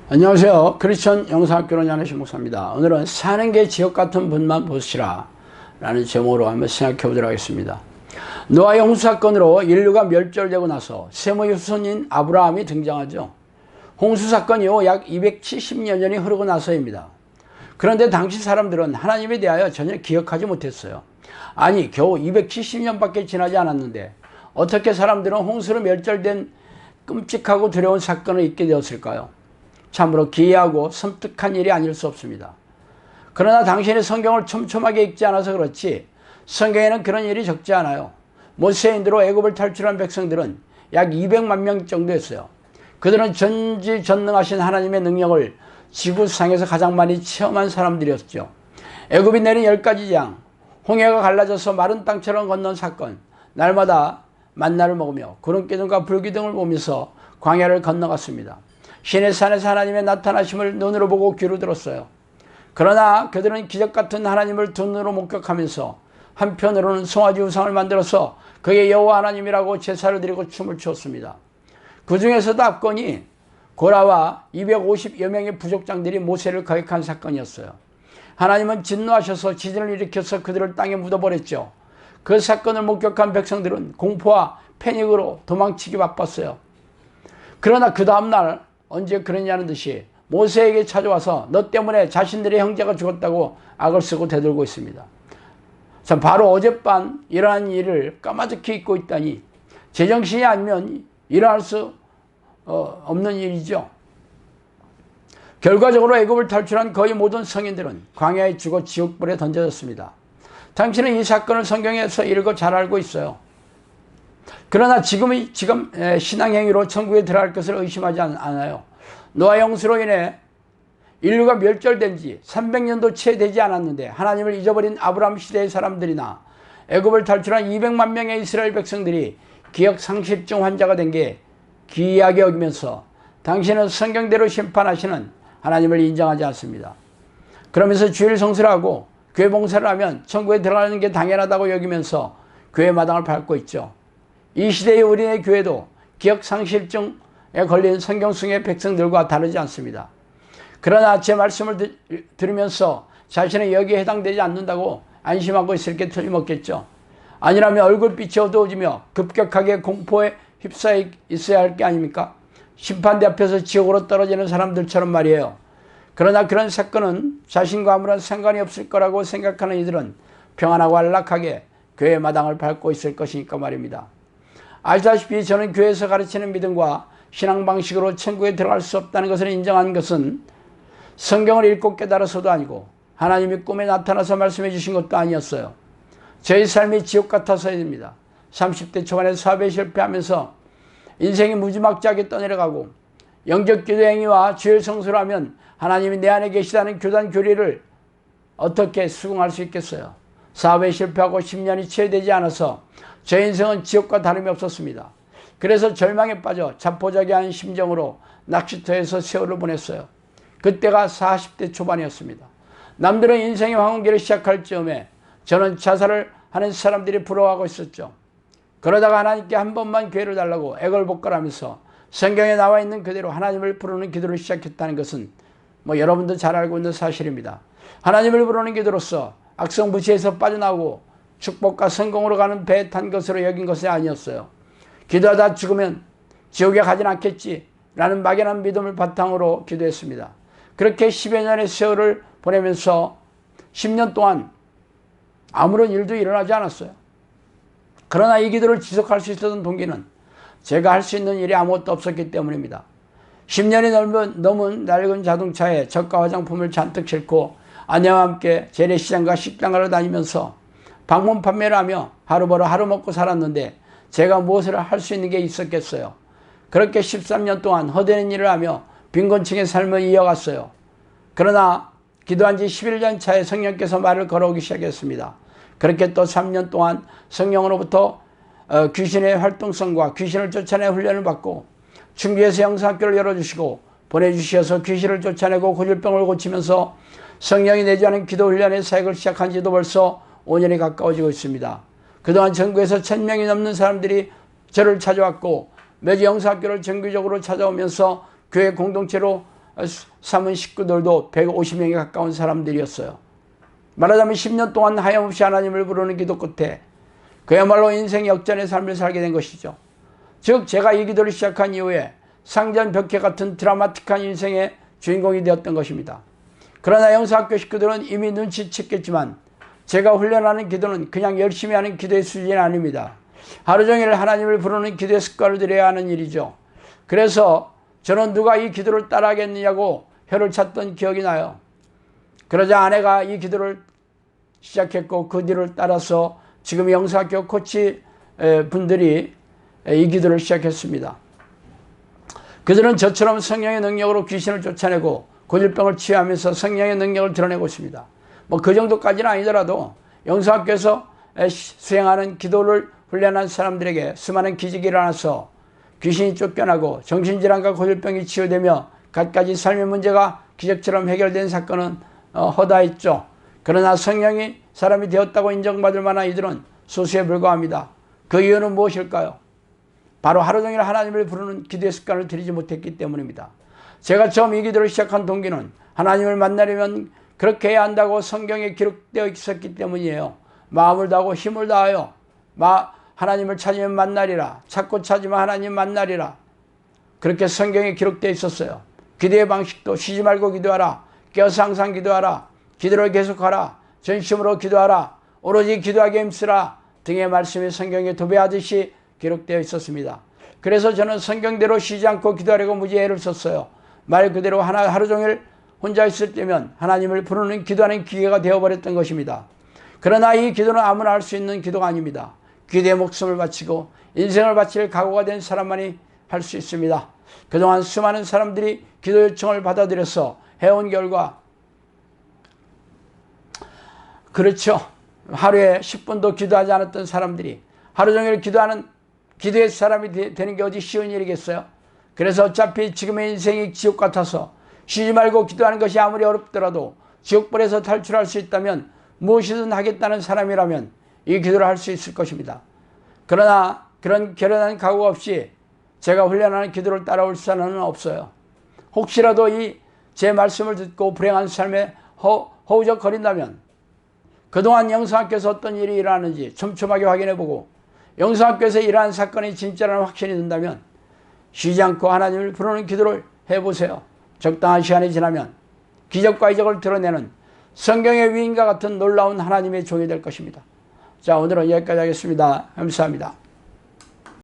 안녕하세요. 크리스천 영상학교로 안녕하신 목사입니다. 오늘은 사는 게 지옥 같은 분만 보시라 라는 제목으로 한번 생각해 보도록 하겠습니다. 노아의 홍수 사건으로 인류가 멸절되고 나서 셈의 후손인 아브라함이 등장하죠. 홍수 사건 이후 약 270여 년이 흐르고 나서입니다. 그런데 당시 사람들은 하나님에 대하여 전혀 기억하지 못했어요. 아니, 겨우 270년밖에 지나지 않았는데 어떻게 사람들은 홍수로 멸절된 끔찍하고 두려운 사건을 잊게 되었을까요? 참으로 기이하고 섬뜩한 일이 아닐 수 없습니다. 그러나 당신이 성경을 촘촘하게 읽지 않아서 그렇지 성경에는 그런 일이 적지 않아요. 모세의 인도로 애굽을 탈출한 백성들은 약 200만 명 정도였어요. 그들은 전지전능하신 하나님의 능력을 지구상에서 가장 많이 체험한 사람들이었죠. 애굽이 내린 10가지 재앙, 홍해가 갈라져서 마른 땅처럼 건넌 사건, 날마다 만나를 먹으며 구름기둥과 불기둥을 보면서 광야를 건너갔습니다. 시내 산에서 하나님의 나타나심을 눈으로 보고 귀로 들었어요. 그러나 그들은 기적같은 하나님을 두 눈으로 목격하면서 한편으로는 송아지 우상을 만들어서 그게 여호와 하나님이라고 제사를 드리고 춤을 추었습니다. 그 중에서도 압권이 고라와 250여 명의 부족장들이 모세를 거역한 사건이었어요. 하나님은 진노하셔서 지진을 일으켜서 그들을 땅에 묻어버렸죠. 그 사건을 목격한 백성들은 공포와 패닉으로 도망치기 바빴어요. 그러나 그 다음날 언제 그랬냐는 듯이 모세에게 찾아와서 너 때문에 자신들의 형제가 죽었다고 악을 쓰고 대들고 있습니다. 자, 바로 어젯밤 일어난 일을 까마득히 잊고 있다니 제정신이 아니면 일어날 수 없는 일이죠. 결과적으로 애굽을 탈출한 거의 모든 성인들은 광야에 죽어 지옥불에 던져졌습니다. 당신은 이 사건을 성경에서 읽어 잘 알고 있어요. 그러나 지금 신앙행위로 천국에 들어갈 것을 의심하지 않아요. 노아의 홍수로 인해 인류가 멸절된 지 300년도 채 되지 않았는데 하나님을 잊어버린 아브라함 시대의 사람들이나 애굽을 탈출한 200만 명의 이스라엘 백성들이 기억상실증 환자가 된 게 기이하게 여기면서 당신은 성경대로 심판하시는 하나님을 인정하지 않습니다. 그러면서 주일 성수를 하고 교회 봉사를 하면 천국에 들어가는 게 당연하다고 여기면서 교회 마당을 밟고 있죠. 이 시대의 우리네 교회도 기억상실증에 걸린 성경숭의 백성들과 다르지 않습니다. 그러나 제 말씀을 들으면서 자신은 여기에 해당되지 않는다고 안심하고 있을 게 틀림없겠죠. 아니라면 얼굴빛이 어두워지며 급격하게 공포에 휩싸여 있어야 할 게 아닙니까? 심판대 앞에서 지옥으로 떨어지는 사람들처럼 말이에요. 그러나 그런 사건은 자신과 아무런 상관이 없을 거라고 생각하는 이들은 평안하고 안락하게 교회 마당을 밟고 있을 것이니까 말입니다. 알다시피 저는 교회에서 가르치는 믿음과 신앙 방식으로 천국에 들어갈 수 없다는 것을 인정한 것은 성경을 읽고 깨달아서도 아니고 하나님이 꿈에 나타나서 말씀해 주신 것도 아니었어요. 저의 삶이 지옥 같아서입니다. 30대 초반에 사업에 실패하면서 인생이 무지막지하게 떠내려가고 영적 기도 행위와 주일 성수를 하면 하나님이 내 안에 계시다는 교단 교리를 어떻게 수긍할 수 있겠어요? 사업에 실패하고 10년이 채 되지 않아서 제 인생은 지옥과 다름이 없었습니다. 그래서 절망에 빠져 자포자기한 심정으로 낚시터에서 세월을 보냈어요. 그때가 40대 초반이었습니다. 남들은 인생의 황혼기를 시작할 즈음에 저는 자살을 하는 사람들이 부러워하고 있었죠. 그러다가 하나님께 한 번만 기회를 달라고 애걸복걸하면서 성경에 나와 있는 그대로 하나님을 부르는 기도를 시작했다는 것은 여러분도 잘 알고 있는 사실입니다. 하나님을 부르는 기도로서 악성 무시에서 빠져나오고 축복과 성공으로 가는 배에 탄 것으로 여긴 것이 아니었어요. 기도하다 죽으면 지옥에 가진 않겠지 라는 막연한 믿음을 바탕으로 기도했습니다. 그렇게 10여 년의 세월을 보내면서 10년 동안 아무런 일도 일어나지 않았어요. 그러나 이 기도를 지속할 수 있었던 동기는 제가 할 수 있는 일이 아무것도 없었기 때문입니다. 10년이 넘은 낡은 자동차에 저가 화장품을 잔뜩 싣고 아내와 함께 재래시장과 식당가를 다니면서 방문 판매를 하며 하루 벌어 하루 먹고 살았는데 제가 무엇을 할 수 있는 게 있었겠어요. 그렇게 13년 동안 허되는 일을 하며 빈곤층의 삶을 이어갔어요. 그러나 기도한 지 11년 차에 성령께서 말을 걸어오기 시작했습니다. 그렇게 또 3년 동안 성령으로부터 귀신의 활동성과 귀신을 쫓아내 훈련을 받고 충주에서 영상학교를 열어주시고 보내주셔서 귀신을 쫓아내고 고질병을 고치면서 성령이 내주하는 기도 훈련의 사역을 시작한 지도 벌써 5년이 가까워지고 있습니다. 그동안 전국에서 1000명이 넘는 사람들이 저를 찾아왔고 매주 영상학교를 정기적으로 찾아오면서 교회 공동체로 삼은 식구들도 150명에 가까운 사람들이었어요. 말하자면 10년 동안 하염없이 하나님을 부르는 기도 끝에 그야말로 인생 역전의 삶을 살게 된 것이죠. 즉 제가 이 기도를 시작한 이후에 상전벽해 같은 드라마틱한 인생의 주인공이 되었던 것입니다. 그러나 영사학교 식구들은 이미 눈치챘겠지만 제가 훈련하는 기도는 그냥 열심히 하는 기도의 수준이 아닙니다. 하루 종일 하나님을 부르는 기도의 습관을 들여야 하는 일이죠. 그래서 저는 누가 이 기도를 따라하겠느냐고 혀를 찼던 기억이 나요. 그러자 아내가 이 기도를 시작했고 그 뒤를 따라서 지금 영사학교 코치 분들이 이 기도를 시작했습니다. 그들은 저처럼 성령의 능력으로 귀신을 쫓아내고 고질병을 치유하면서 성령의 능력을 드러내고 있습니다. 뭐 그 정도까지는 아니더라도 영사학교에서 수행하는 기도를 훈련한 사람들에게 수많은 기적이 일어나서 귀신이 쫓겨나고 정신질환과 고질병이 치유되며 갖가지 삶의 문제가 기적처럼 해결된 사건은 허다했죠. 그러나 성령이 사람이 되었다고 인정받을 만한 이들은 소수에 불과합니다. 그 이유는 무엇일까요? 바로 하루 종일 하나님을 부르는 기도의 습관을 들이지 못했기 때문입니다. 제가 처음 이 기도를 시작한 동기는 하나님을 만나려면 그렇게 해야 한다고 성경에 기록되어 있었기 때문이에요. 마음을 다하고 힘을 다하여 하나님을 찾으면 만나리라. 찾고 찾으면 하나님 만나리라. 그렇게 성경에 기록되어 있었어요. 기도의 방식도 쉬지 말고 기도하라. 깨어서 항상 기도하라. 기도를 계속하라. 전심으로 기도하라. 오로지 기도하게 힘쓰라 등의 말씀이 성경에 도배하듯이 기록되어 있었습니다. 그래서 저는 성경대로 쉬지 않고 기도하려고 무지 애를 썼어요. 말 그대로 하루 종일 혼자 있을 때면 하나님을 부르는 기도하는 기계가 되어버렸던 것입니다. 그러나 이 기도는 아무나 할 수 있는 기도가 아닙니다. 기도에 목숨을 바치고 인생을 바칠 각오가 된 사람만이 할 수 있습니다. 그동안 수많은 사람들이 기도 요청을 받아들여서 해온 결과 그렇죠. 하루에 10분도 기도하지 않았던 사람들이 하루 종일 기도하는 기도의 사람이 되는 게 어디 쉬운 일이겠어요? 그래서 어차피 지금의 인생이 지옥 같아서 쉬지 말고 기도하는 것이 아무리 어렵더라도 지옥불에서 탈출할 수 있다면 무엇이든 하겠다는 사람이라면 이 기도를 할 수 있을 것입니다. 그러나 그런 결연한 각오 없이 제가 훈련하는 기도를 따라올 사람은 없어요. 혹시라도 이 제 말씀을 듣고 불행한 삶에 허우적거린다면 그동안 영사학교에서 어떤 일이 일어나는지 촘촘하게 확인해보고 영사학교에서 일어난 사건이 진짜라는 확신이 든다면 쉬지 않고 하나님을 부르는 기도를 해보세요. 적당한 시간이 지나면 기적과 이적을 드러내는 성경의 위인과 같은 놀라운 하나님의 종이 될 것입니다. 자, 오늘은 여기까지 하겠습니다. 감사합니다.